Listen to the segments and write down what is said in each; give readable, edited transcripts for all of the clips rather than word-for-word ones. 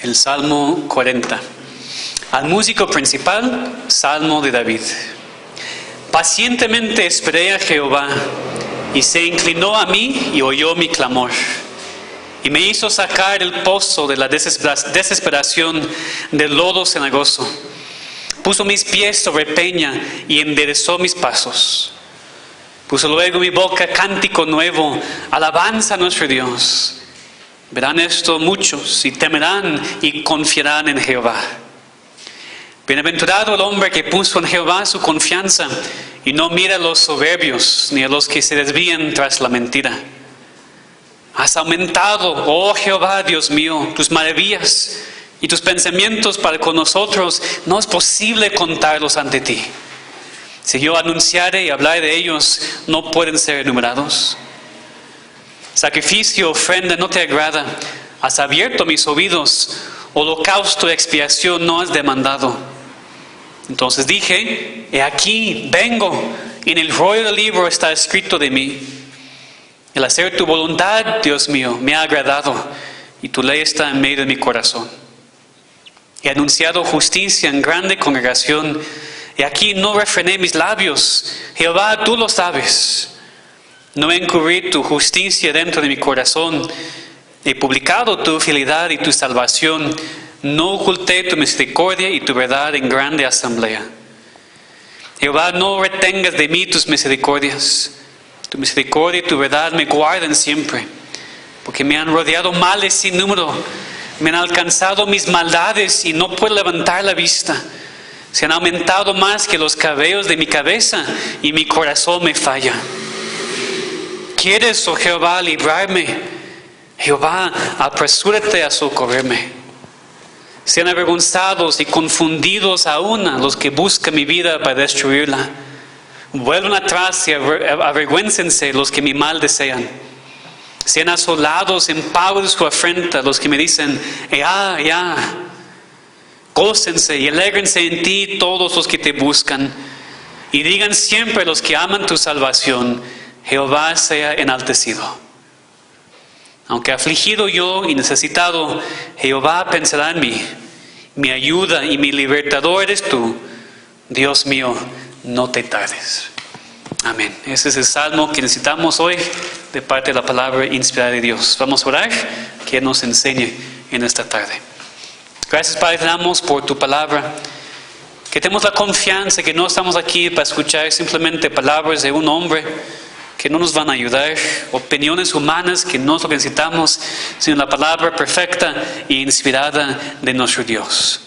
El Salmo 40. Al músico principal, Salmo de David. Pacientemente esperé a Jehová, y se inclinó a mí y oyó mi clamor. Y me hizo sacar del pozo de la desesperación, del lodo cenagoso. Puso mis pies sobre peña y enderezó mis pasos. Puso luego en mi boca cántico nuevo, alabanza a nuestro Dios. Verán esto muchos y temerán y confiarán en Jehová. Bienaventurado el hombre que puso en Jehová su confianza y no mira a los soberbios ni a los que se desvían tras la mentira. Has aumentado, oh Jehová, Dios mío, tus maravillas y tus pensamientos para con nosotros. No es posible contarlos ante ti. Si yo anunciare y hablar de ellos, no pueden ser enumerados. Sacrificio, ofrenda no te agrada. Has abierto mis oídos. Holocausto y expiación no has demandado. Entonces dije, he aquí, vengo. En el rollo del libro está escrito de mí. El hacer tu voluntad, Dios mío, me ha agradado. Y tu ley está en medio de mi corazón. He anunciado justicia en grande congregación. Y aquí no refrené mis labios. Jehová, tú lo sabes. No encubrí tu justicia dentro de mi corazón. He publicado tu fidelidad y tu salvación. No oculté tu misericordia y tu verdad en grande asamblea. Jehová, no retengas de mí tus misericordias. Tu misericordia y tu verdad me guardan siempre. Porque me han rodeado males sin número. Me han alcanzado mis maldades y no puedo levantar la vista. Se han aumentado más que los cabellos de mi cabeza y mi corazón me falla. ¿Quieres, oh Jehová, librarme? Jehová, apresúrate a socorrerme. Sean avergonzados y confundidos aún los que buscan mi vida para destruirla. Vuelvan atrás y avergüéncense los que mi mal desean. Sean asolados en pago de su afrenta los que me dicen, ya. Gócense y alégrense en ti todos los que te buscan. Y digan siempre los que aman tu salvación, Jehová sea enaltecido. Aunque afligido yo y necesitado, Jehová pensará en mí. Mi ayuda y mi libertador eres tú. Dios mío, no te tardes. Amén. Ese es el salmo que necesitamos hoy de parte de la palabra inspirada de Dios. Vamos a orar, que nos enseñe en esta tarde. Gracias, Padre, te damos por tu palabra. Que tenemos la confianza que no estamos aquí para escuchar simplemente palabras de un hombre que no nos van a ayudar, opiniones humanas que no es lo que necesitamos, sino la palabra perfecta e inspirada de nuestro Dios.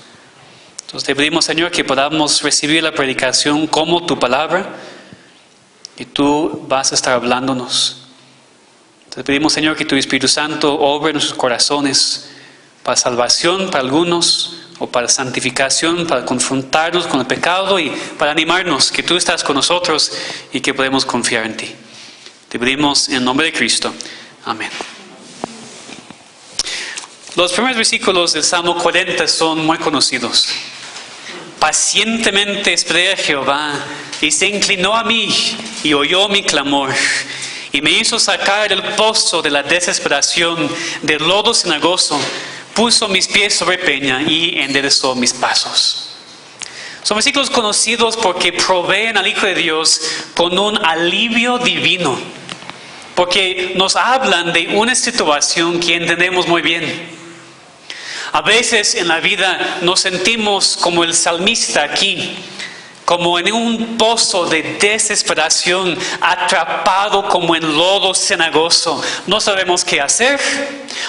Entonces te pedimos, Señor, que podamos recibir la predicación como tu palabra y tú vas a estar hablándonos. Te pedimos, Señor, que tu Espíritu Santo obre en nuestros corazones para salvación para algunos o para santificación, para confrontarnos con el pecado y para animarnos que tú estás con nosotros y que podemos confiar en ti. Te pedimos en el nombre de Cristo. Amén. Los primeros versículos del Salmo 40 son muy conocidos. Pacientemente esperé a Jehová y se inclinó a mí y oyó mi clamor. Y me hizo sacar del pozo de la desesperación, del lodo cenagoso. Puso mis pies sobre peña y enderezó mis pasos. Son versículos conocidos porque proveen al Hijo de Dios con un alivio divino. Porque nos hablan de una situación que entendemos muy bien. A veces en la vida nos sentimos como el salmista aquí, como en un pozo de desesperación, atrapado como en lodo cenagoso. No sabemos qué hacer,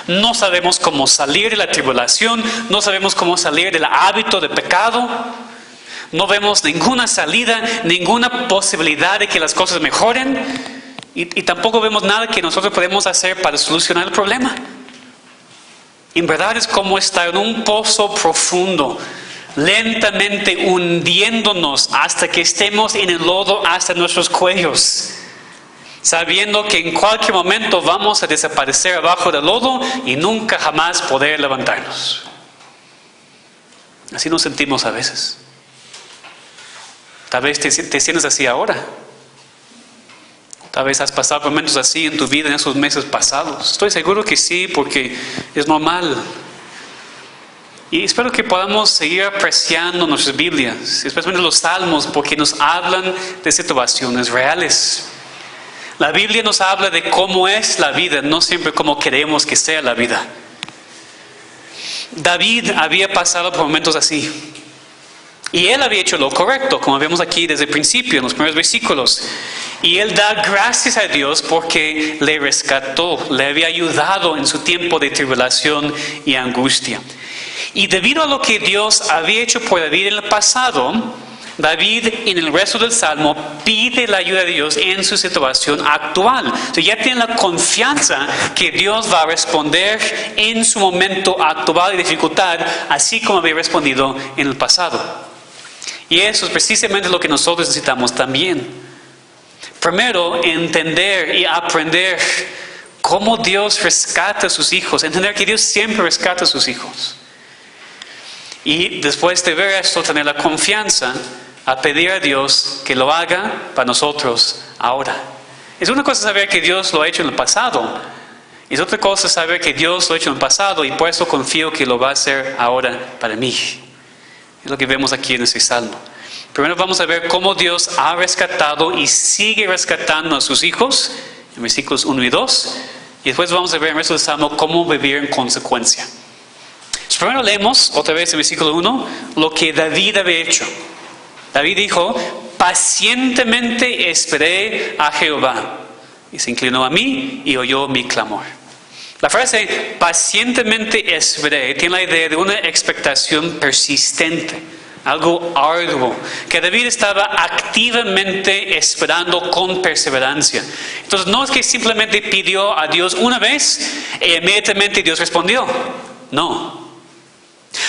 no sabemos cómo salir de la tribulación, no sabemos cómo salir del hábito de pecado. No vemos ninguna salida, ninguna posibilidad de que las cosas mejoren. Y tampoco vemos nada que nosotros podemos hacer para solucionar el problema. En verdad es como estar en un pozo profundo, lentamente hundiéndonos hasta que estemos en el lodo hasta nuestros cuellos, sabiendo que en cualquier momento vamos a desaparecer abajo del lodo y nunca jamás poder levantarnos. Así nos sentimos a veces. Tal vez te sientes así ahora. Tal vez has pasado momentos así en tu vida en esos meses pasados. Estoy seguro que sí, porque es normal. Y espero que podamos seguir apreciando nuestras Biblias, especialmente los Salmos, porque nos hablan de situaciones reales. La Biblia nos habla de cómo es la vida, no siempre cómo queremos que sea la vida. David había pasado por momentos así. Y él había hecho lo correcto, como vemos aquí desde el principio, en los primeros versículos. Y él da gracias a Dios porque le rescató, le había ayudado en su tiempo de tribulación y angustia. Y debido a lo que Dios había hecho por David en el pasado, David en el resto del Salmo pide la ayuda de Dios en su situación actual. Entonces ya tiene la confianza que Dios va a responder en su momento actual de dificultad, así como había respondido en el pasado. Y eso es precisamente lo que nosotros necesitamos también. Primero, entender y aprender cómo Dios rescata a sus hijos. Entender que Dios siempre rescata a sus hijos. Y después de ver esto, tener la confianza a pedir a Dios que lo haga para nosotros ahora. Es una cosa saber que Dios lo ha hecho en el pasado. Es otra cosa saber que Dios lo ha hecho en el pasado y por eso confío que lo va a hacer ahora para mí. Es lo que vemos aquí en este salmo. Primero vamos a ver cómo Dios ha rescatado y sigue rescatando a sus hijos, en versículos 1 y 2. Y después vamos a ver en el resto del salmo cómo vivir en consecuencia. Entonces, primero leemos otra vez en versículo 1 lo que David había hecho. David dijo: pacientemente esperé a Jehová, y se inclinó a mí y oyó mi clamor. La frase pacientemente esperé tiene la idea de una expectación persistente, algo arduo, que David estaba activamente esperando con perseverancia. Entonces no es que simplemente pidió a Dios una vez e inmediatamente Dios respondió.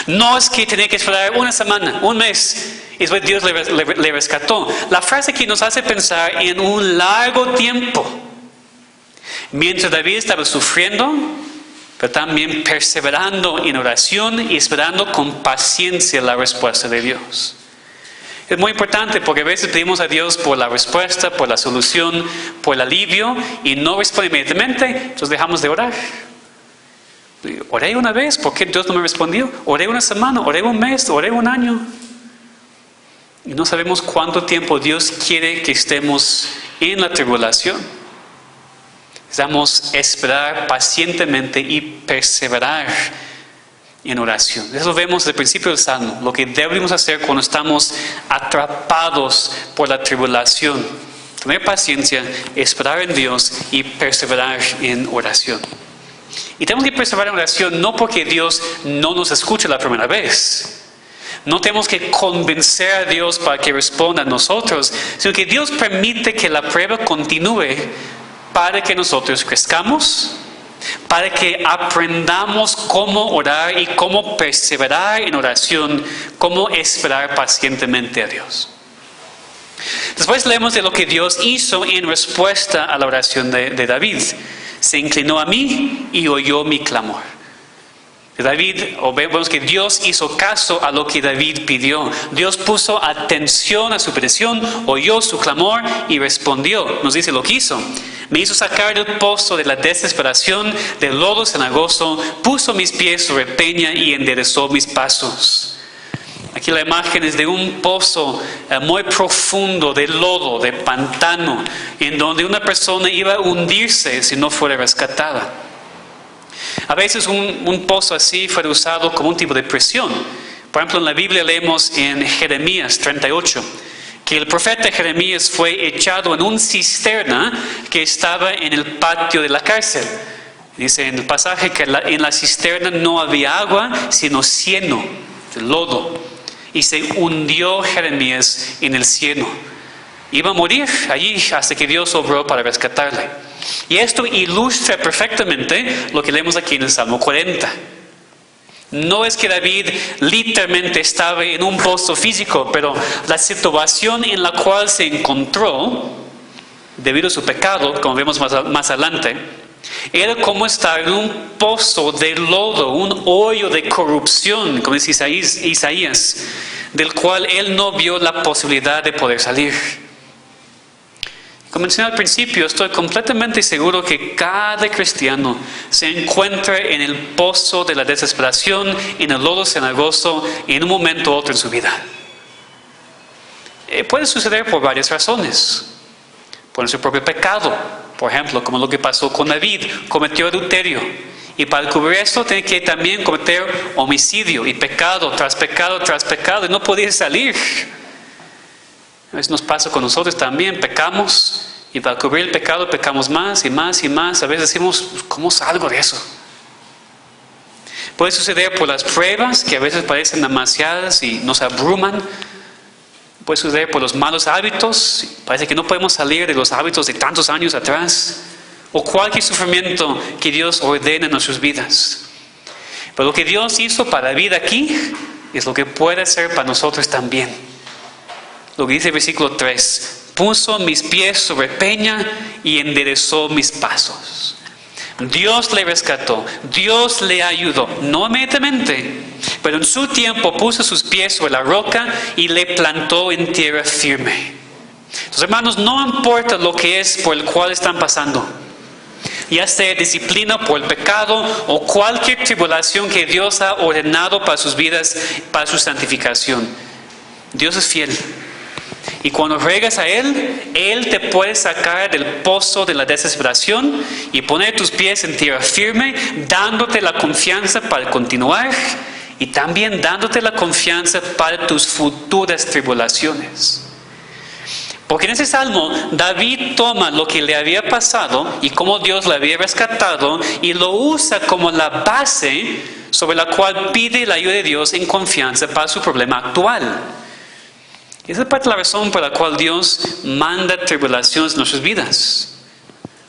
No es que tenía que esperar una semana, un mes, y después Dios le rescató. La frase que nos hace pensar en un largo tiempo. Mientras David estaba sufriendo, pero también perseverando en oración y esperando con paciencia la respuesta de Dios. Es muy importante porque a veces pedimos a Dios por la respuesta, por la solución, por el alivio y no responde inmediatamente, entonces dejamos de orar. Oré una vez, ¿por qué Dios no me respondió? Oré una semana, oré un mes, oré un año. Y no sabemos cuánto tiempo Dios quiere que estemos en la tribulación. Necesitamos esperar pacientemente y perseverar en oración. Eso vemos desde el principio del Salmo, lo que debemos hacer cuando estamos atrapados por la tribulación. Tener paciencia, esperar en Dios y perseverar en oración. Y tenemos que perseverar en oración no porque Dios no nos escuche la primera vez. No tenemos que convencer a Dios para que responda a nosotros, sino que Dios permite que la prueba continúe para que nosotros crezcamos, para que aprendamos cómo orar y cómo perseverar en oración, cómo esperar pacientemente a Dios. Después leemos de lo que Dios hizo en respuesta a la oración de David. Se inclinó a mí y oyó mi clamor. Vemos que Dios hizo caso a lo que David pidió. Dios puso atención a su petición, oyó su clamor y respondió. Nos dice lo que hizo. Me hizo sacar del pozo de la desesperación, del lodo cenagoso, puso mis pies sobre peña y enderezó mis pasos. Aquí la imagen es de un pozo muy profundo de lodo, de pantano, en donde una persona iba a hundirse si no fuera rescatada. A veces un pozo así fue usado como un tipo de prisión. Por ejemplo, en la Biblia leemos en Jeremías 38 que el profeta Jeremías fue echado en una cisterna que estaba en el patio de la cárcel. Dice en el pasaje que en la cisterna no había agua, sino cieno, lodo. Y se hundió Jeremías en el cieno. Iba a morir allí hasta que Dios obró para rescatarle. Y esto ilustra perfectamente lo que leemos aquí en el Salmo 40. No es que David literalmente estaba en un pozo físico, pero la situación en la cual se encontró, debido a su pecado, como vemos más adelante, era como estar en un pozo de lodo, un hoyo de corrupción, como dice Isaías, del cual él no vio la posibilidad de poder salir. Como mencioné al principio, estoy completamente seguro que cada cristiano se encuentra en el pozo de la desesperación, en el lodo cenagoso, en un momento u otro en su vida. Puede suceder por varias razones. Por su propio pecado, por ejemplo, como lo que pasó con David, cometió adulterio. Y para cubrir esto tiene que también cometer homicidio y pecado tras pecado tras pecado, y no podía salir. A veces nos pasa con nosotros también, pecamos y para cubrir el pecado pecamos más y más y más. A veces decimos, ¿cómo salgo de eso? Puede suceder por las pruebas que a veces parecen demasiadas y nos abruman. Puede suceder por los malos hábitos, parece que no podemos salir de los hábitos de tantos años atrás. O cualquier sufrimiento que Dios ordene en nuestras vidas. Pero lo que Dios hizo para David aquí es lo que puede hacer para nosotros también. Lo que dice el versículo 3, puso mis pies sobre peña y enderezó mis pasos. Dios le rescató, Dios le ayudó, no inmediatamente, pero en su tiempo puso sus pies sobre la roca y le plantó en tierra firme. Entonces, hermanos, no importa lo que es por el cual están pasando, ya sea disciplina por el pecado o cualquier tribulación que Dios ha ordenado para sus vidas, para su santificación. Dios es fiel. Y cuando ruegas a Él, Él te puede sacar del pozo de la desesperación y poner tus pies en tierra firme, dándote la confianza para continuar y también dándote la confianza para tus futuras tribulaciones. Porque en ese salmo, David toma lo que le había pasado y cómo Dios le había rescatado y lo usa como la base sobre la cual pide la ayuda de Dios en confianza para su problema actual. Esa es parte de la razón por la cual Dios manda tribulaciones en nuestras vidas.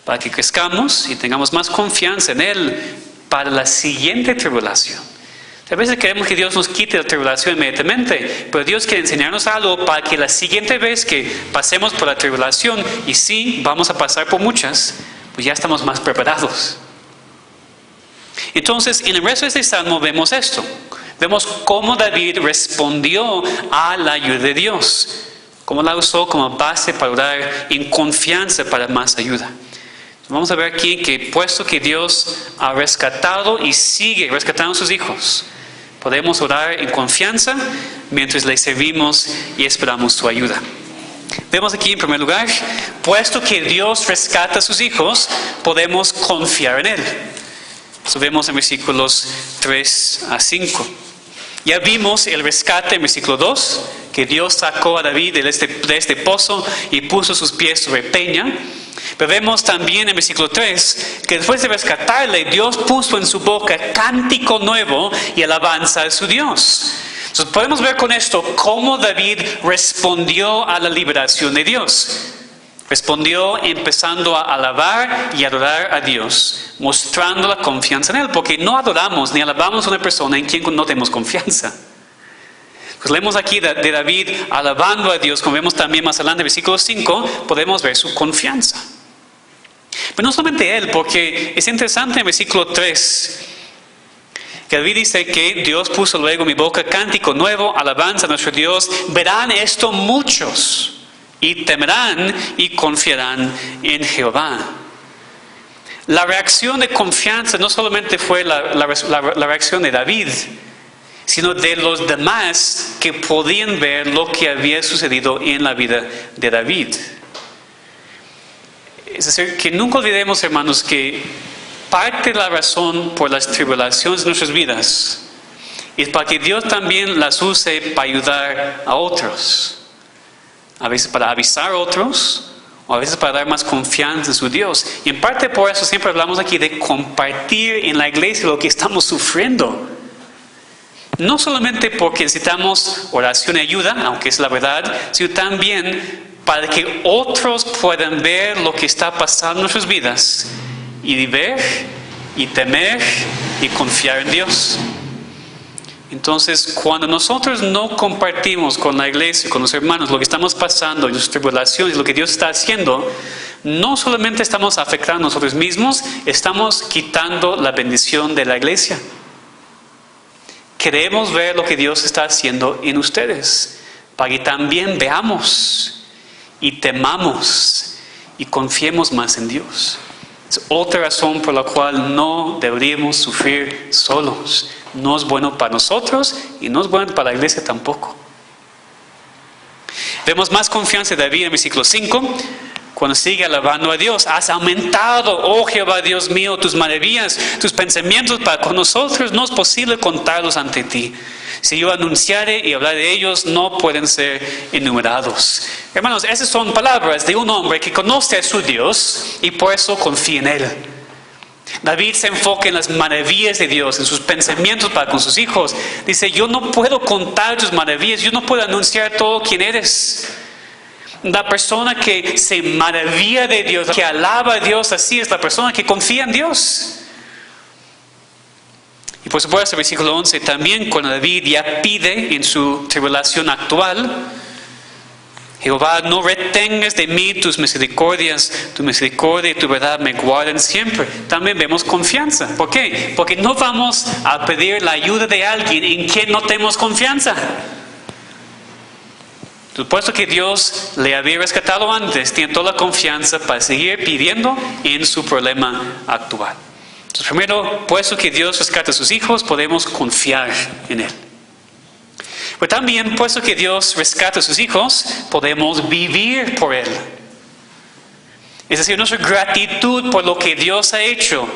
Para que crezcamos y tengamos más confianza en Él para la siguiente tribulación. A veces queremos que Dios nos quite la tribulación inmediatamente, pero Dios quiere enseñarnos algo para que la siguiente vez que pasemos por la tribulación, y sí, vamos a pasar por muchas, pues ya estamos más preparados. Entonces, en el resto de este salmo vemos esto. Vemos cómo David respondió a la ayuda de Dios. Cómo la usó como base para orar en confianza para más ayuda. Vamos a ver aquí que puesto que Dios ha rescatado y sigue rescatando a sus hijos, podemos orar en confianza mientras le servimos y esperamos su ayuda. Vemos aquí en primer lugar, puesto que Dios rescata a sus hijos, podemos confiar en Él. Eso vemos en versículos 3 a 5. Ya vimos el rescate en versículo 2, que Dios sacó a David de este pozo y puso sus pies sobre peña. Pero vemos también en versículo 3 que después de rescatarle, Dios puso en su boca cántico nuevo y alabanza a su Dios. Entonces podemos ver con esto cómo David respondió a la liberación de Dios. Respondió empezando a alabar y adorar a Dios, mostrando la confianza en Él, porque no adoramos ni alabamos a una persona en quien no tenemos confianza. Pues leemos aquí de David alabando a Dios, como vemos también más adelante en versículo 5, podemos ver su confianza. Pero no solamente él, porque es interesante en versículo 3, que David dice que Dios puso luego en mi boca cántico nuevo, alabanza a nuestro Dios. Verán esto muchos y temerán y confiarán en Jehová. La reacción de confianza no solamente fue la reacción de David, sino de los demás que podían ver lo que había sucedido en la vida de David. Es decir, que nunca olvidemos, hermanos, que parte de la razón por las tribulaciones de nuestras vidas es para que Dios también las use para ayudar a otros. A veces para avisar a otros, o a veces para dar más confianza en su Dios. Y en parte por eso siempre hablamos aquí de compartir en la iglesia lo que estamos sufriendo. No solamente porque necesitamos oración y ayuda, aunque es la verdad, sino también para que otros puedan ver lo que está pasando en nuestras vidas y ver y temer y confiar en Dios. Entonces, cuando nosotros no compartimos con la iglesia, con los hermanos, lo que estamos pasando, nuestras tribulaciones, lo que Dios está haciendo, no solamente estamos afectando a nosotros mismos, estamos quitando la bendición de la iglesia. Queremos ver lo que Dios está haciendo en ustedes, para que también veamos y temamos y confiemos más en Dios. Es otra razón por la cual no deberíamos sufrir solos. No es bueno para nosotros y no es bueno para la iglesia tampoco. Vemos más confianza de David en el versículo 5, cuando sigue alabando a Dios. Has aumentado, oh Jehová Dios mío, tus maravillas, tus pensamientos para con nosotros. No es posible contarlos ante ti. Si yo anunciare y hablar de ellos, no pueden ser enumerados. Hermanos, esas son palabras de un hombre que conoce a su Dios y por eso confía en Él. David se enfoca en las maravillas de Dios, en sus pensamientos para con sus hijos. Dice, yo no puedo contar tus maravillas, yo no puedo anunciar todo quién eres. La persona que se maravilla de Dios, que alaba a Dios así, es la persona que confía en Dios. Y por supuesto, el versículo 11, también cuando David ya pide en su tribulación actual, Jehová, no retengas de mí tus misericordias, tu misericordia y tu verdad me guarden siempre. También vemos confianza. ¿Por qué? Porque no vamos a pedir la ayuda de alguien en quien no tenemos confianza. Puesto que Dios le había rescatado antes, tiene toda la confianza para seguir pidiendo en su problema actual. Entonces, primero, puesto que Dios rescata a sus hijos, podemos confiar en Él. Pero también, puesto que Dios rescata a sus hijos, podemos vivir por Él. Es decir, nuestra gratitud por lo que Dios ha hecho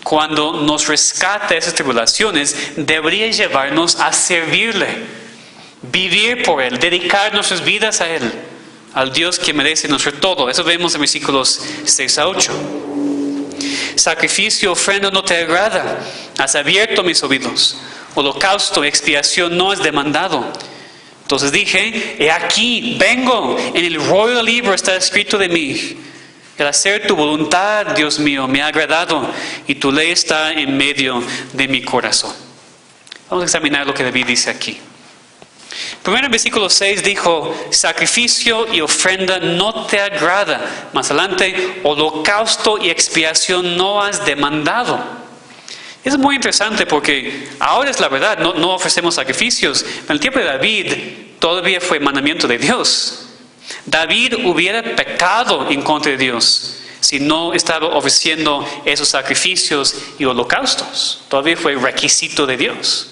cuando nos rescata de esas tribulaciones debería llevarnos a servirle, vivir por Él, dedicar nuestras vidas a Él, al Dios que merece nuestro todo. Eso vemos en versículos 6 a 8. Sacrificio, ofrenda no te agrada, has abierto mis oídos. Holocausto, expiación no es demandado. Entonces dije, he aquí, vengo, en el rollo del libro está escrito de mí. El hacer tu voluntad, Dios mío, me ha agradado, y tu ley está en medio de mi corazón. Vamos a examinar lo que David dice aquí. Primero en versículo 6 dijo, sacrificio y ofrenda no te agrada. Más adelante, holocausto y expiación no has demandado. Es muy interesante porque ahora es la verdad, no ofrecemos sacrificios. En el tiempo de David todavía fue mandamiento de Dios. David hubiera pecado en contra de Dios si no estaba ofreciendo esos sacrificios y holocaustos. Todavía fue requisito de Dios.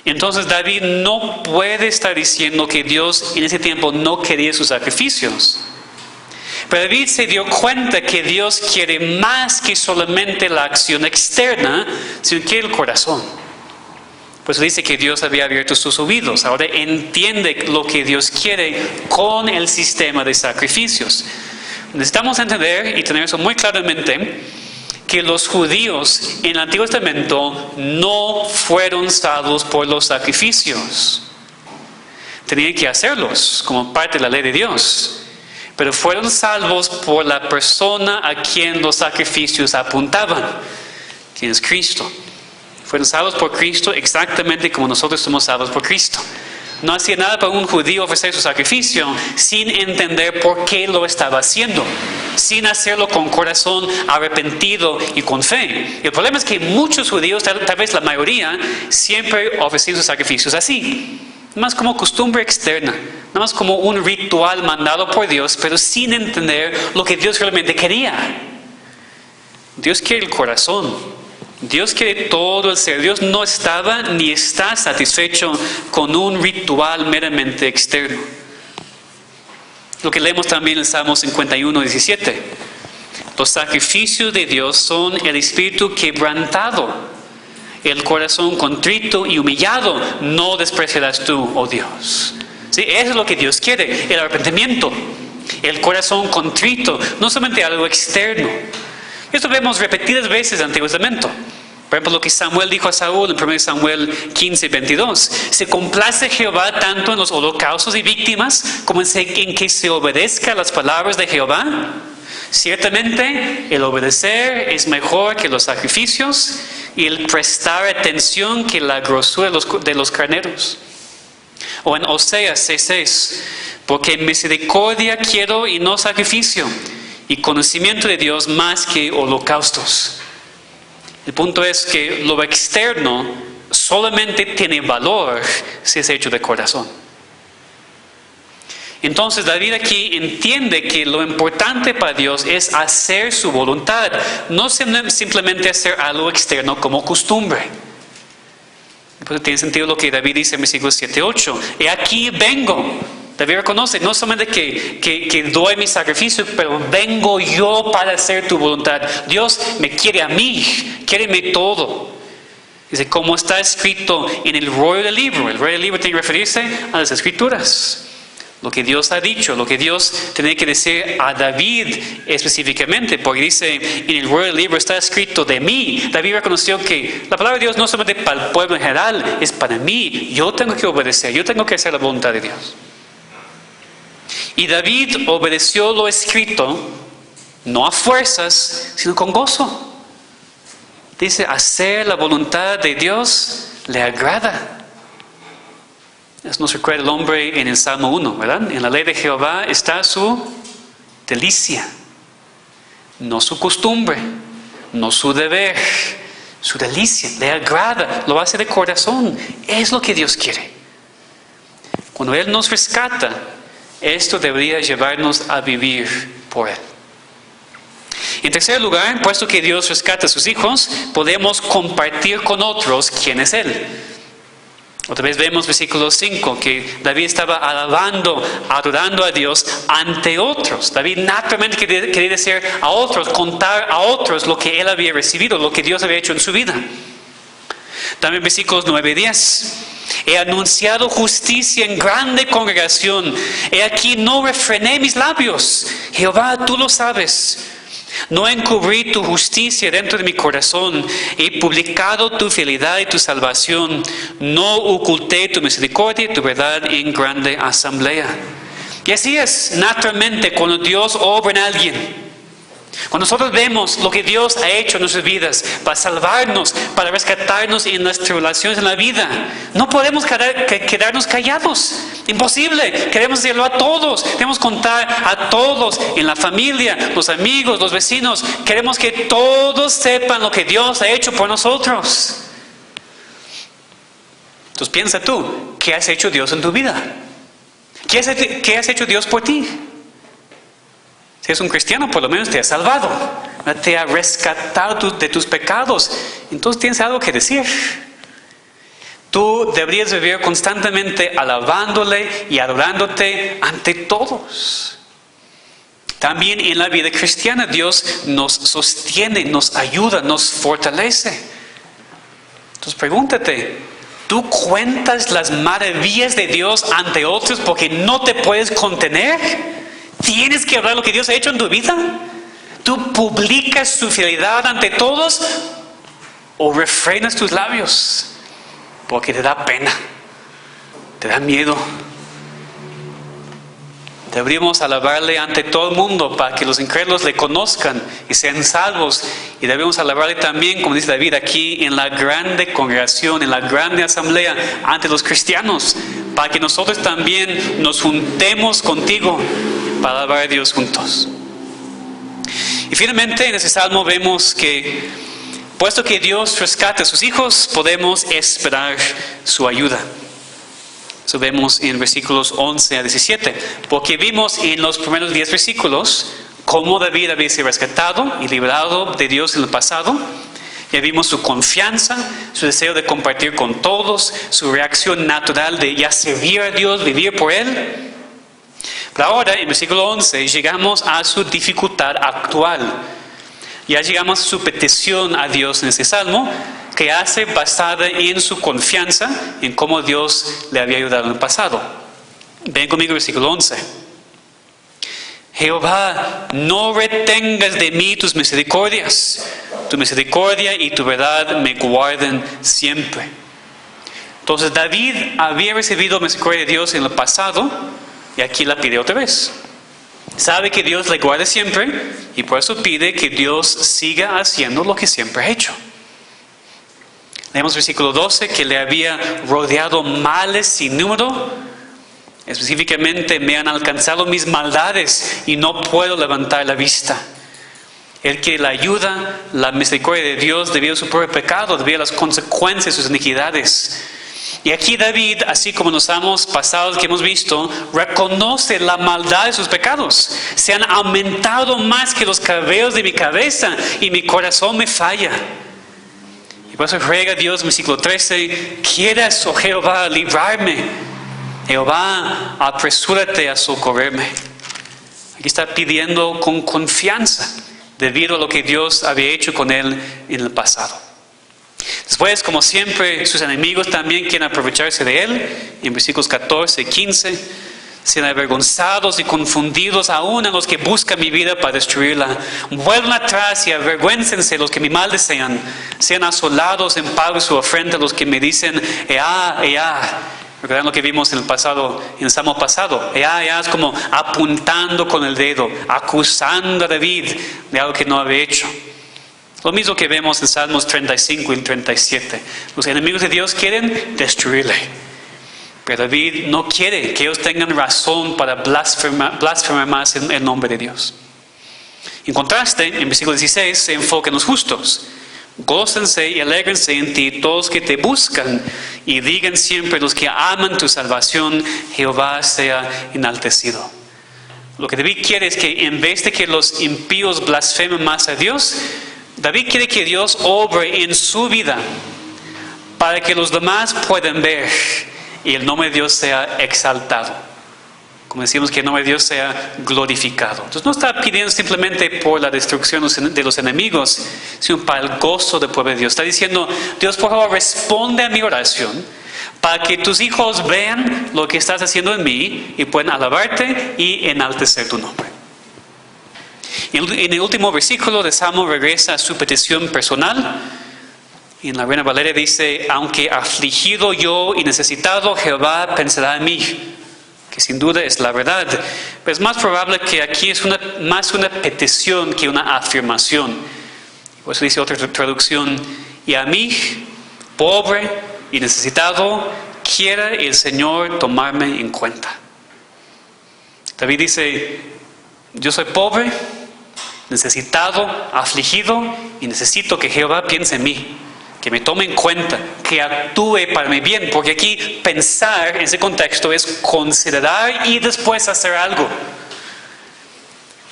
Entonces David no puede estar diciendo que Dios en ese tiempo no quería sus sacrificios. Pero David se dio cuenta que Dios quiere más que solamente la acción externa, sino que el corazón. Por eso dice que Dios había abierto sus oídos. Ahora entiende lo que Dios quiere con el sistema de sacrificios. Necesitamos entender y tener eso muy claramente, que los judíos en el Antiguo Testamento no fueron salvos por los sacrificios. Tenían que hacerlos como parte de la ley de Dios. Pero fueron salvos por la persona a quien los sacrificios apuntaban, quien es Cristo. Fueron salvos por Cristo exactamente como nosotros somos salvos por Cristo. No hacía nada para un judío ofrecer su sacrificio sin entender por qué lo estaba haciendo, sin hacerlo con corazón arrepentido y con fe. El problema es que muchos judíos, tal vez la mayoría, siempre ofrecían sus sacrificios así. Nada más como costumbre externa, nada más como un ritual mandado por Dios, pero sin entender lo que Dios realmente quería. Dios quiere el corazón, Dios quiere todo el ser. Dios no estaba ni está satisfecho con un ritual meramente externo. Lo que leemos también en Salmo 51, 17. Los sacrificios de Dios son el espíritu quebrantado. El corazón contrito y humillado no despreciarás tú, oh Dios. ¿Sí? Eso es lo que Dios quiere, el arrepentimiento, el corazón contrito, no solamente algo externo. Esto vemos repetidas veces en el Antiguo Testamento. Por ejemplo, lo que Samuel dijo a Saúl en 1 Samuel 15, 22. Se complace Jehová tanto en los holocaustos y víctimas como en que se obedezca las palabras de Jehová. Ciertamente, el obedecer es mejor que los sacrificios y el prestar atención que la grosura de los carneros. O en Oseas 6:6, porque misericordia quiero y no sacrificio, y conocimiento de Dios más que holocaustos. El punto es que lo externo solamente tiene valor si es hecho de corazón. Entonces David aquí entiende que lo importante para Dios es hacer su voluntad, no simplemente hacer algo externo como costumbre. Pues tiene sentido lo que David dice en versículos 7 y 8. Y aquí vengo. David reconoce no solamente que doy mi sacrificio, pero vengo yo para hacer tu voluntad. Dios me quiere a mí, quiéreme todo. Dice, como está escrito en el rollo del libro. El rollo del libro tiene que referirse a las escrituras. Lo que Dios ha dicho, lo que Dios tiene que decir a David específicamente, porque dice, en el rollo del libro está escrito de mí. David reconoció que la palabra de Dios no solamente para el pueblo en general, es para mí. Yo tengo que obedecer, yo tengo que hacer la voluntad de Dios. Y David obedeció lo escrito, no a fuerzas, sino con gozo. Dice, hacer la voluntad de Dios le agrada. Eso nos recuerda el hombre en el Salmo 1, ¿verdad? En la ley de Jehová está su delicia, no su costumbre, no su deber, su delicia, le agrada, lo hace de corazón, es lo que Dios quiere. Cuando Él nos rescata, esto debería llevarnos a vivir por Él. En tercer lugar, puesto que Dios rescata a sus hijos, podemos compartir con otros quién es Él. Otra vez vemos versículo 5, que David estaba alabando, adorando a Dios ante otros. David naturalmente quería decir a otros, contar a otros lo que él había recibido, lo que Dios había hecho en su vida. También versículos 9 y 10. He anunciado justicia en grande congregación. He aquí no refrené mis labios. Jehová, tú lo sabes. No encubrí tu justicia dentro de mi corazón. He publicado tu fidelidad y tu salvación. No oculté tu misericordia y tu verdad en grande asamblea. Y así es naturalmente cuando Dios obra en alguien. Cuando nosotros vemos lo que Dios ha hecho en nuestras vidas para salvarnos, para rescatarnos en las tribulaciones en la vida, no podemos quedarnos callados. Imposible. Queremos decirlo a todos. Queremos contar a todos en la familia, los amigos, los vecinos. Queremos que todos sepan lo que Dios ha hecho por nosotros. Entonces piensa tú, ¿qué has hecho Dios en tu vida? ¿Qué has hecho Dios por ti? Si eres un cristiano, por lo menos te ha salvado, te ha rescatado de tus pecados. Entonces tienes algo que decir. Tú deberías vivir constantemente alabándole y adorándote ante todos. También en la vida cristiana Dios nos sostiene, nos ayuda, nos fortalece. Entonces pregúntate, ¿tú cuentas las maravillas de Dios ante otros porque no te puedes contener? ¿Tienes que hablar lo que Dios ha hecho en tu vida? ¿Tú publicas su fidelidad ante todos o refrenas tus labios? Porque te da pena, te da miedo. Deberíamos alabarle ante todo el mundo para que los incrédulos le conozcan y sean salvos. Y debemos alabarle también, como dice David, aquí en la grande congregación, en la grande asamblea, ante los cristianos, para que nosotros también nos juntemos contigo para alabar a Dios juntos. Y finalmente en ese salmo vemos que, puesto que Dios rescata a sus hijos, podemos esperar su ayuda. Eso vemos en versículos 11 a 17. Porque vimos en los primeros 10 versículos cómo David había sido rescatado y librado de Dios en el pasado. Ya vimos su confianza, su deseo de compartir con todos, su reacción natural de ya servir a Dios, vivir por Él. Pero ahora, en versículo 11, llegamos a su dificultad actual. Ya llegamos a su petición a Dios en este salmo, que hace basada en su confianza en cómo Dios le había ayudado en el pasado. Ven conmigo, versículo 11. Jehová, no retengas de mí tus misericordias. Tu misericordia y tu verdad me guarden siempre. Entonces David había recibido misericordia de Dios en el pasado y aquí la pide otra vez. Sabe que Dios le guarda siempre y por eso pide que Dios siga haciendo lo que siempre ha hecho. Leemos versículo 12, que le había rodeado males sin número. Específicamente, me han alcanzado mis maldades y no puedo levantar la vista. El que la ayuda, la misericordia de Dios debido a su propio pecado, debido a las consecuencias de sus iniquidades. Y aquí David, así como en los salmos pasados que hemos visto, reconoce la maldad de sus pecados. Se han aumentado más que los cabellos de mi cabeza y mi corazón me falla. Y por eso ruega a Dios en versículo 13, ¿quieres, oh Jehová, librarme? Jehová, apresúrate a socorrerme. Aquí está pidiendo con confianza, debido a lo que Dios había hecho con él en el pasado. Después, como siempre, sus enemigos también quieren aprovecharse de él. En versículos 14 y 15, sean avergonzados y confundidos aún a los que buscan mi vida para destruirla. Vuelvan atrás y avergüéncense los que mi mal desean. Sean asolados en pago de su ofrenda los que me dicen, ea, ea. ¿Recuerdan lo que vimos en el pasado, en el salmo pasado? Ea, es como apuntando con el dedo, acusando a David de algo que no había hecho. Lo mismo que vemos en Salmos 35 y 37. Los enemigos de Dios quieren destruirle. Pero David no quiere que ellos tengan razón para blasfemar más en el nombre de Dios. En contraste, en versículo 16 se enfoca en los justos. Gócense y alégrense en ti todos que te buscan y digan siempre los que aman tu salvación, Jehová sea enaltecido. Lo que David quiere es que en vez de que los impíos blasfemen más a Dios, David quiere que Dios obre en su vida para que los demás puedan ver y el nombre de Dios sea exaltado. Como decimos, que el nombre de Dios sea glorificado. Entonces no está pidiendo simplemente por la destrucción de los enemigos, sino para el gozo del pueblo de Dios. Está diciendo, Dios, por favor, responde a mi oración para que tus hijos vean lo que estás haciendo en mí y puedan alabarte y enaltecer tu nombre. En el último versículo de Salmo regresa a su petición personal. Y en la Reina Valera dice, aunque afligido yo y necesitado, Jehová pensará en mí. Que sin duda es la verdad. Pero es más probable que aquí es más una petición que una afirmación. Por eso dice otra traducción, y a mí, pobre y necesitado, quiera el Señor tomarme en cuenta. David dice, yo soy pobre, necesitado, afligido y necesito que Jehová piense en mí, que me tome en cuenta, que actúe para mi bien, porque aquí pensar en ese contexto es considerar y después hacer algo.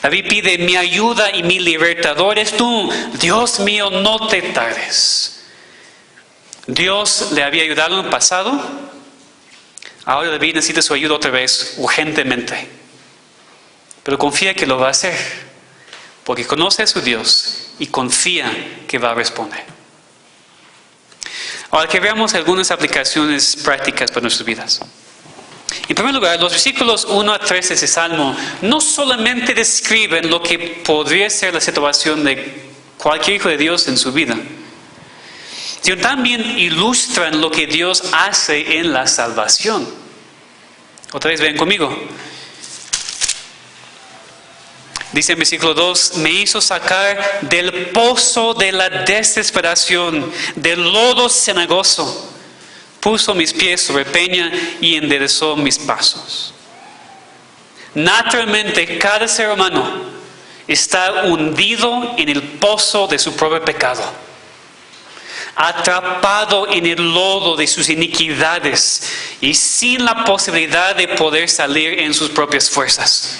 David pide, mi ayuda y mi libertador es tú, Dios mío, no te tardes. Dios le había ayudado en el pasado, ahora David necesita su ayuda otra vez, urgentemente, pero confía que lo va a hacer, porque conoce a su Dios y confía que va a responder. Ahora que veamos algunas aplicaciones prácticas para nuestras vidas. En primer lugar, los versículos 1 a 3 de ese salmo no solamente describen lo que podría ser la situación de cualquier hijo de Dios en su vida, sino también ilustran lo que Dios hace en la salvación. Otra vez ven conmigo. Dice en versículo 2, me hizo sacar del pozo de la desesperación, del lodo cenagoso. Puso mis pies sobre peña y enderezó mis pasos. Naturalmente, cada ser humano está hundido en el pozo de su propio pecado, atrapado en el lodo de sus iniquidades y sin la posibilidad de poder salir en sus propias fuerzas.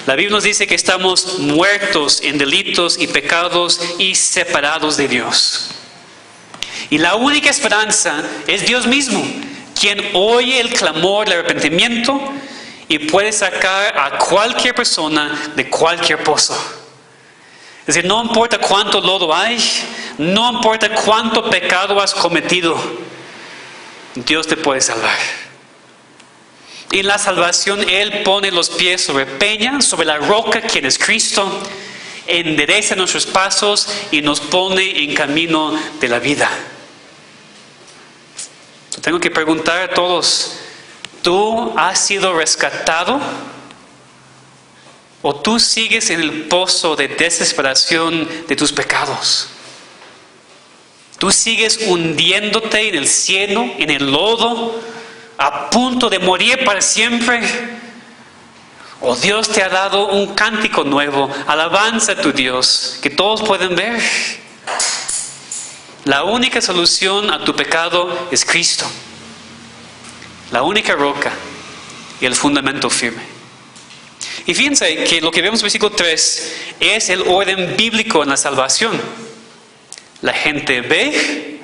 La Biblia nos dice que estamos muertos en delitos y pecados y separados de Dios. Y la única esperanza es Dios mismo, quien oye el clamor del arrepentimiento y puede sacar a cualquier persona de cualquier pozo. Es decir, no importa cuánto lodo hay, no importa cuánto pecado has cometido, Dios te puede salvar. En la salvación Él pone los pies sobre peña, sobre la roca, quien es Cristo, endereza nuestros pasos y nos pone en camino de la vida. Yo tengo que preguntar a todos, ¿tú has sido rescatado? ¿O tú sigues en el pozo de desesperación de tus pecados? ¿Tú sigues hundiéndote en el cieno, en el lodo, a punto de morir para siempre? ¿O Dios te ha dado un cántico nuevo, alabanza a tu Dios, que todos pueden ver? La única solución a tu pecado es Cristo. La única roca y el fundamento firme. Y fíjense que lo que vemos en versículo 3 es el orden bíblico en la salvación. La gente ve,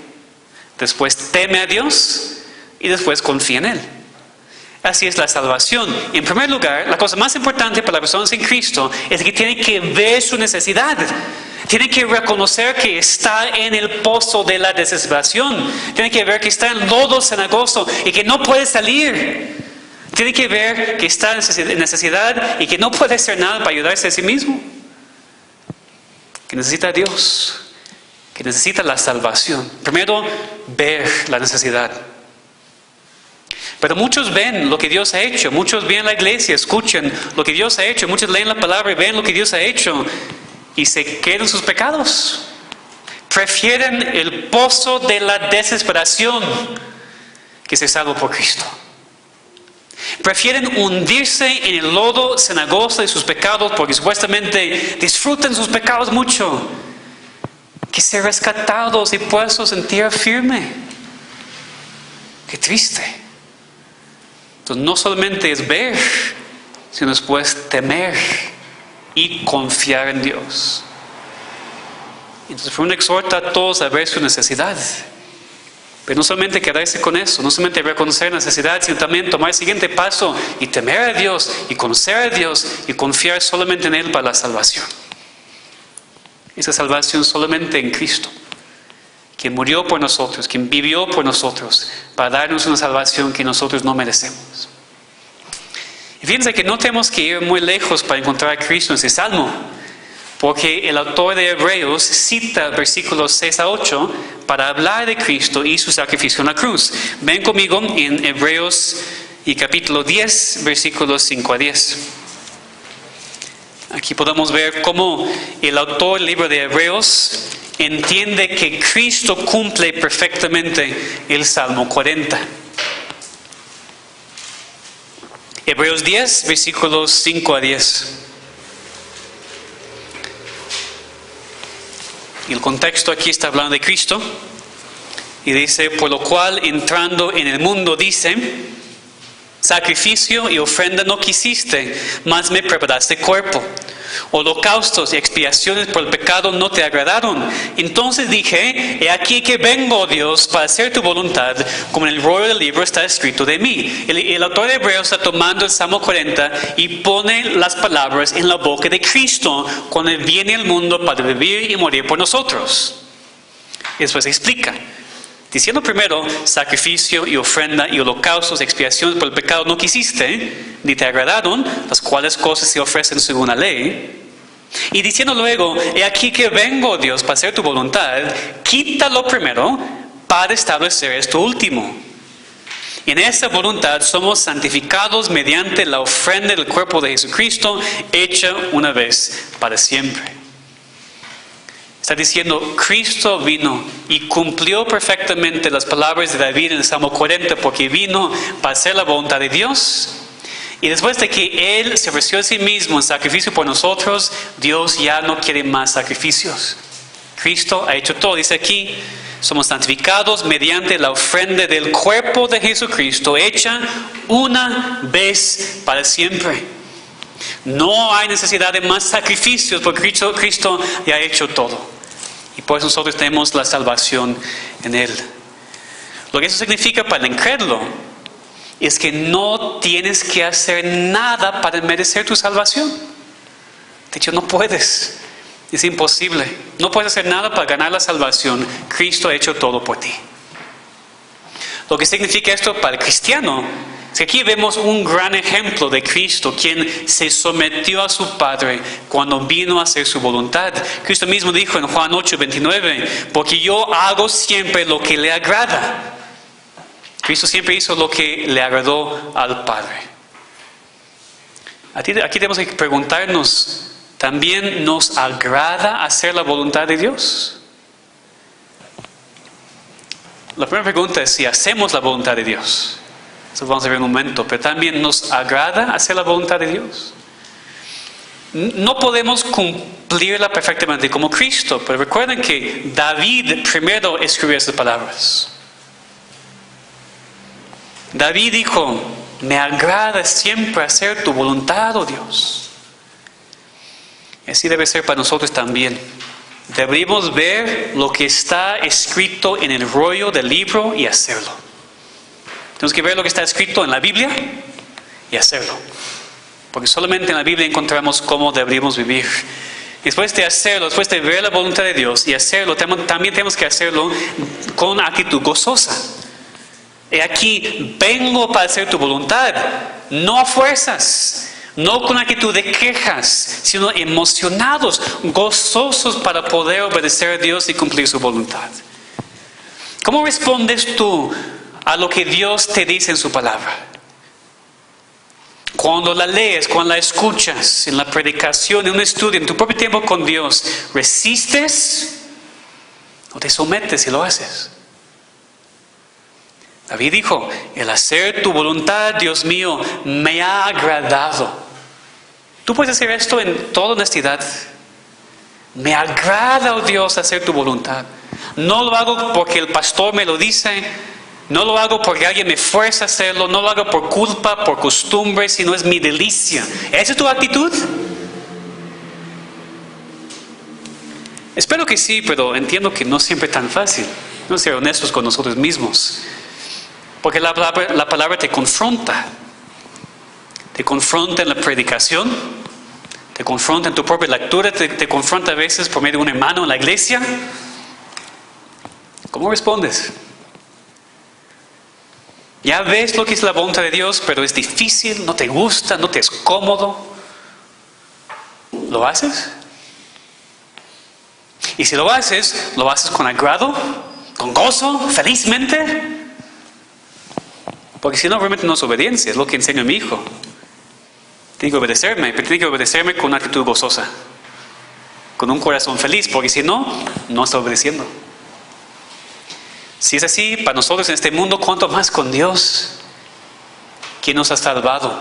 después teme a Dios y después confía en Él. Así es la salvación. En primer lugar, la cosa más importante para las personas en Cristo es que tienen que ver su necesidad. Tienen que reconocer que está en el pozo de la desesperación. Tienen que ver que está en lodo cenagoso y que no puede salir. Tienen que ver que está en necesidad y que no puede hacer nada para ayudarse a sí mismo. Que necesita a Dios. Que necesita la salvación. Primero, ver la necesidad. Pero muchos ven lo que Dios ha hecho. Muchos ven la iglesia, escuchan lo que Dios ha hecho. Muchos leen la palabra y ven lo que Dios ha hecho. Y se quedan en sus pecados. Prefieren el pozo de la desesperación que ser salvo por Cristo. Prefieren hundirse en el lodo cenagoso de sus pecados porque supuestamente disfrutan sus pecados mucho, que ser rescatados y puestos en tierra firme. Qué triste. Entonces no solamente es ver, sino después temer y confiar en Dios. Entonces uno exhorta a todos a ver su necesidad. Pero no solamente quedarse con eso, no solamente reconocer la necesidad, sino también tomar el siguiente paso y temer a Dios y conocer a Dios y confiar solamente en Él para la salvación. Esa salvación solamente en Cristo, quien murió por nosotros, quien vivió por nosotros, para darnos una salvación que nosotros no merecemos. Y fíjense que no tenemos que ir muy lejos para encontrar a Cristo en ese salmo, porque el autor de Hebreos cita versículos 6 a 8 para hablar de Cristo y su sacrificio en la cruz. Ven conmigo en Hebreos y capítulo 10, versículos 5 a 10. Aquí podemos ver cómo el autor del libro de Hebreos entiende que Cristo cumple perfectamente el Salmo 40. Hebreos 10, versículos 5 a 10. Y el contexto aquí está hablando de Cristo. Y dice, por lo cual entrando en el mundo dice, sacrificio y ofrenda no quisiste, mas me preparaste cuerpo. Holocaustos y expiaciones por el pecado no te agradaron. Entonces dije, he aquí que vengo, oh Dios, para hacer tu voluntad, como en el rollo del libro está escrito de mí. El autor de Hebreos está tomando el Salmo 40 y pone las palabras en la boca de Cristo cuando Él viene al mundo para vivir y morir por nosotros. Y después explica. Diciendo primero, sacrificio y ofrenda y holocaustos, expiaciones por el pecado no quisiste, ni te agradaron, las cuales cosas se ofrecen según la ley. Y diciendo luego, he aquí que vengo, Dios, para hacer tu voluntad, quítalo primero para establecer esto último. Y en esta voluntad somos santificados mediante la ofrenda del cuerpo de Jesucristo, hecha una vez para siempre. Está diciendo, Cristo vino y cumplió perfectamente las palabras de David en el Salmo 40 porque vino para hacer la voluntad de Dios. Y después de que Él se ofreció a sí mismo en sacrificio por nosotros, Dios ya no quiere más sacrificios. Cristo ha hecho todo. Dice aquí, somos santificados mediante la ofrenda del cuerpo de Jesucristo, hecha una vez para siempre. No hay necesidad de más sacrificios porque Cristo ya ha hecho todo. Y por eso nosotros tenemos la salvación en Él. Lo que eso significa para el incrédulo es que no tienes que hacer nada para merecer tu salvación. De hecho, no puedes. Es imposible. No puedes hacer nada para ganar la salvación. Cristo ha hecho todo por ti. Lo que significa esto para el cristiano es que aquí vemos un gran ejemplo de Cristo, quien se sometió a su Padre cuando vino a hacer su voluntad. Cristo mismo dijo en Juan 8:29, porque yo hago siempre lo que le agrada. Cristo siempre hizo lo que le agradó al Padre. Aquí tenemos que preguntarnos, ¿también nos agrada hacer la voluntad de Dios? La primera pregunta es si hacemos la voluntad de Dios. Eso vamos a ver en un momento. Pero también nos agrada hacer la voluntad de Dios. No podemos cumplirla perfectamente como Cristo, pero recuerden que David primero escribió esas palabras. David dijo, me agrada siempre hacer tu voluntad, oh Dios. Y así debe ser para nosotros también. Deberíamos ver lo que está escrito en el rollo del libro y hacerlo. Tenemos que ver lo que está escrito en la Biblia y hacerlo. Porque solamente en la Biblia encontramos cómo deberíamos vivir. Después de hacerlo, después de ver la voluntad de Dios y hacerlo, también tenemos que hacerlo con actitud gozosa. He aquí, vengo para hacer tu voluntad, no a fuerzas, no con actitud de quejas, sino emocionados, gozosos para poder obedecer a Dios y cumplir su voluntad. ¿Cómo respondes tú a lo que Dios te dice en su palabra? Cuando la lees, cuando la escuchas, en la predicación, en un estudio, en tu propio tiempo con Dios, ¿resistes o te sometes y lo haces? David dijo, el hacer tu voluntad, Dios mío, me ha agradado. Tú puedes hacer esto en toda honestidad. Me agrada, oh Dios, hacer tu voluntad. No lo hago porque el pastor me lo dice. No lo hago porque alguien me fuerza a hacerlo. No lo hago por culpa, por costumbre, sino es mi delicia. ¿Esa es tu actitud? Espero que sí, pero entiendo que no siempre es tan fácil. No ser honestos con nosotros mismos. Porque la palabra te confronta. Te confronta en la predicación. Te confronta en tu propia lectura. Te confronta a veces por medio de un hermano en la iglesia. ¿Cómo respondes? Ya ves lo que es la voluntad de Dios, pero es difícil, no te gusta, no te es cómodo. ¿Lo haces? Y si lo haces con agrado, con gozo, felizmente. Porque si no, realmente no es obediencia, es lo que enseña a mi hijo. Tiene que obedecerme, pero tiene que obedecerme con una actitud gozosa, con un corazón feliz, porque si no, no está obedeciendo. Si es así, para nosotros en este mundo, ¿cuánto más con Dios, quien nos ha salvado?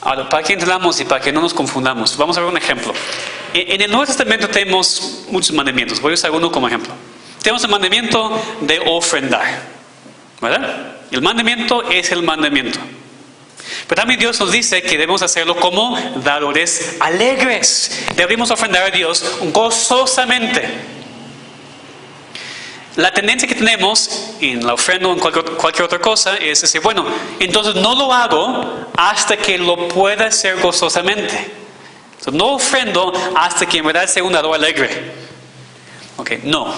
Ahora, para que entendamos y para que no nos confundamos, vamos a ver un ejemplo. En el Nuevo Testamento tenemos muchos mandamientos. Voy a usar uno como ejemplo. Tenemos el mandamiento de ofrendar, ¿verdad? El mandamiento es el mandamiento. Pero también Dios nos dice que debemos hacerlo como dadores alegres. Debemos ofrendar a Dios gozosamente. La tendencia que tenemos en la ofrenda o en cualquier otra cosa es decir, bueno, entonces no lo hago hasta que lo pueda hacer gozosamente. Entonces, no ofrendo hasta que en verdad sea un dador alegre. Ok, no.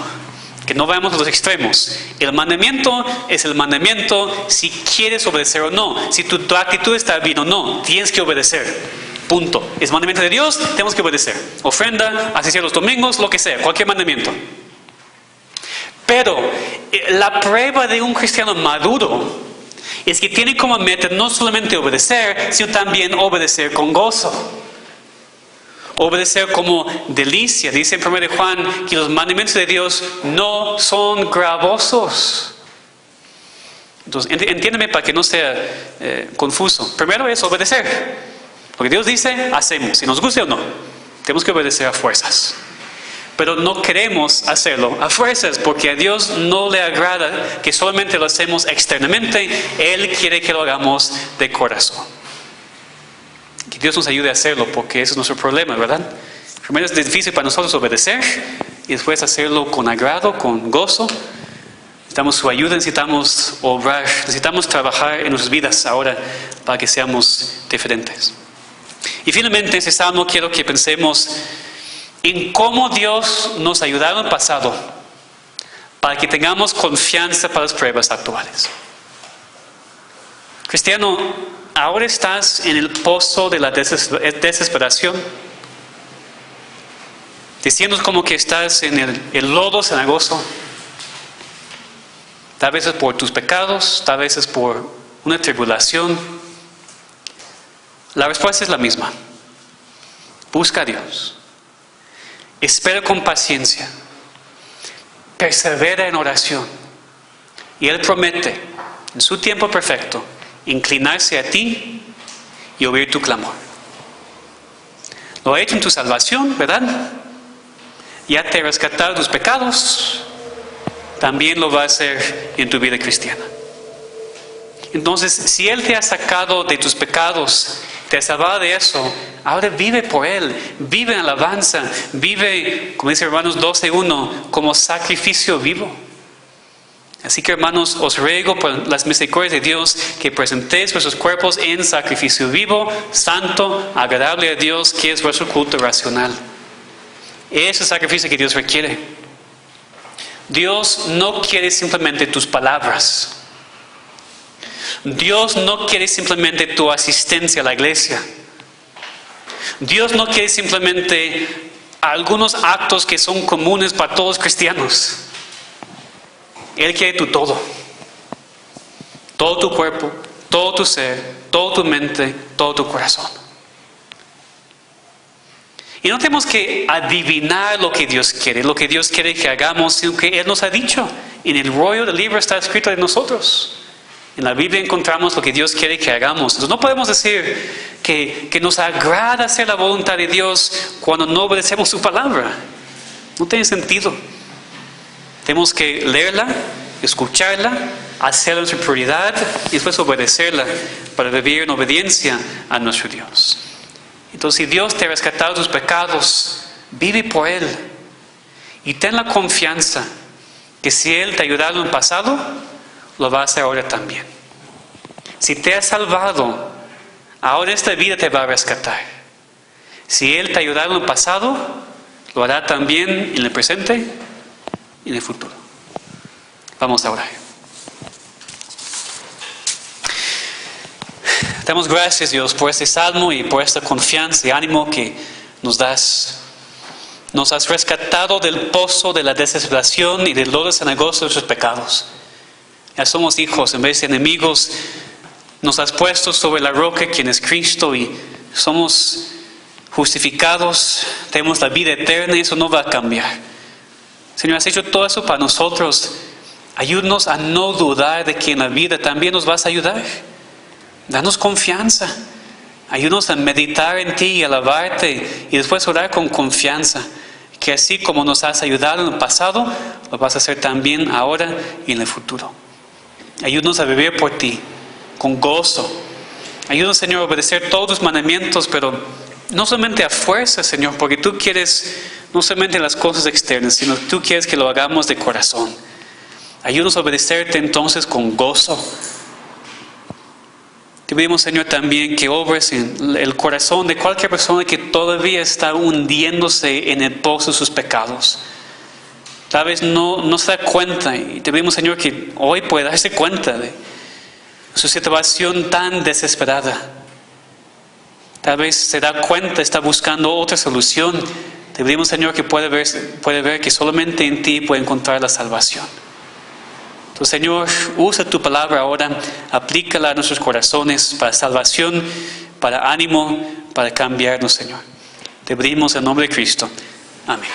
Que no vayamos a los extremos. El mandamiento es el mandamiento si quieres obedecer o no. Si tu actitud está bien o no, tienes que obedecer. Punto. Es mandamiento de Dios, tenemos que obedecer. Ofrenda, asistir los domingos, lo que sea, cualquier mandamiento. Pero la prueba de un cristiano maduro es que tiene como meta no solamente obedecer, sino también obedecer con gozo. Obedecer como delicia. Dice en 1 Juan que los mandamientos de Dios no son gravosos. Entonces, entiéndeme para que no sea confuso. Primero es obedecer. Porque Dios dice, hacemos. Si nos guste o no, tenemos que obedecer a fuerzas. Pero no queremos hacerlo a fuerzas, porque a Dios no le agrada que solamente lo hacemos externamente. Él quiere que lo hagamos de corazón. Que Dios nos ayude a hacerlo, porque ese es nuestro problema, ¿verdad? Primero es difícil para nosotros obedecer, y después hacerlo con agrado, con gozo. Necesitamos su ayuda, necesitamos obrar, necesitamos trabajar en nuestras vidas ahora para que seamos diferentes. Y finalmente, este salmo quiero que pensemos en cómo Dios nos ha ayudado en el pasado para que tengamos confianza para las pruebas actuales. Cristiano, ahora estás en el pozo de la desesperación, diciendo como que estás en el lodo cenagoso. Tal vez es por tus pecados, tal vez es por una tribulación. La respuesta es la misma. Busca a Dios. Espera con paciencia. Persevera en oración. Y Él promete, en su tiempo perfecto, inclinarse a ti y oír tu clamor. Lo ha hecho en tu salvación, ¿verdad? Ya te ha rescatado de tus pecados. También lo va a hacer en tu vida cristiana. Entonces, si Él te ha sacado de tus pecados, te ha salvado de eso, ahora vive por Él, vive en alabanza, vive, como dice Romanos 12:1, como sacrificio vivo. Así que, hermanos, os ruego por las misericordias de Dios que presentéis vuestros cuerpos en sacrificio vivo, santo, agradable a Dios, que es vuestro culto racional. Ese es el sacrificio que Dios requiere. Dios no quiere simplemente tus palabras. Dios no quiere simplemente tu asistencia a la iglesia. Dios no quiere simplemente algunos actos que son comunes para todos los cristianos. Él quiere tu todo. Todo tu cuerpo, todo tu ser, toda tu mente, todo tu corazón. Y no tenemos que adivinar lo que Dios quiere que hagamos, sino que Él nos ha dicho. En el rollo del libro está escrito de nosotros. En la Biblia encontramos lo que Dios quiere que hagamos. Entonces no podemos decir que nos agrada hacer la voluntad de Dios cuando no obedecemos su palabra. No tiene sentido. Tenemos que leerla, escucharla, hacerla nuestra prioridad y después obedecerla para vivir en obediencia a nuestro Dios. Entonces, si Dios te ha rescatado de tus pecados, vive por Él. Y ten la confianza que si Él te ha ayudado en el pasado, lo va a hacer ahora también. Si te ha salvado, ahora esta vida te va a rescatar. Si Él te ha ayudado en el pasado, lo hará también en el presente y en el futuro. Vamos a orar. Damos gracias, Dios, por este salmo y por esta confianza y ánimo que nos das. Nos has rescatado del pozo de la desesperación y del lodo cenagoso de nuestros pecados. Ya somos hijos en vez de enemigos. Nos has puesto sobre la roca, quien es Cristo, y somos justificados. Tenemos la vida eterna y eso no va a cambiar. Señor, has hecho todo eso para nosotros. Ayúdanos a no dudar de que en la vida también nos vas a ayudar. Danos confianza. Ayúdanos a meditar en ti y alabarte y después orar con confianza. Que así como nos has ayudado en el pasado, lo vas a hacer también ahora y en el futuro. Ayúdanos a vivir por ti, con gozo. Ayúdanos, Señor, a obedecer todos tus mandamientos, pero no solamente a fuerza, Señor, porque tú quieres no solamente las cosas externas, sino que tú quieres que lo hagamos de corazón. Ayúdanos a obedecerte entonces con gozo. Te pedimos, Señor, también que obres en el corazón de cualquier persona que todavía está hundiéndose en el pozo de sus pecados. Tal vez no se da cuenta, y te pedimos, Señor, que hoy pueda darse cuenta de su situación tan desesperada. Tal vez se da cuenta, está buscando otra solución. Te pedimos, Señor, que puede ver que solamente en ti puede encontrar la salvación. Entonces, Señor, usa tu palabra ahora, aplícala a nuestros corazones para salvación, para ánimo, para cambiarnos, Señor. Te pedimos en nombre de Cristo. Amén.